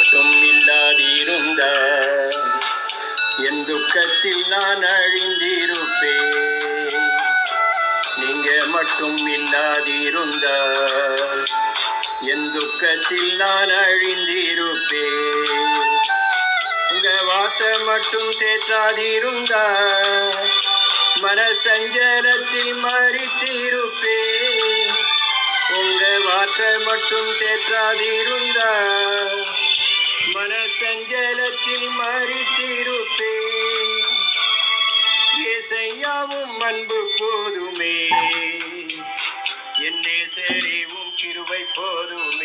மட்டும் இல்லாதிருந்தால் என் துக்கத்தில் நான் அழிந்திருப்பேன். நீங்க மட்டும் இல்லாதிருந்தால் என் துக்கத்தில் நான் அழிந்திருப்பேன். உங்க வார்த்தை மட்டும் தேற்றாதிருந்தால் மனசஞ்சலத்தில் மறித்திருப்பேன். உங்க வார்த்தை மட்டும் தேற்றாதிருந்தால் மனசஞ்சலத்தில் மறித்திருப்பேன். ஏசையாவும் அன்பு போதுமே, என் நேசரேவும் கிருபை போதுமே.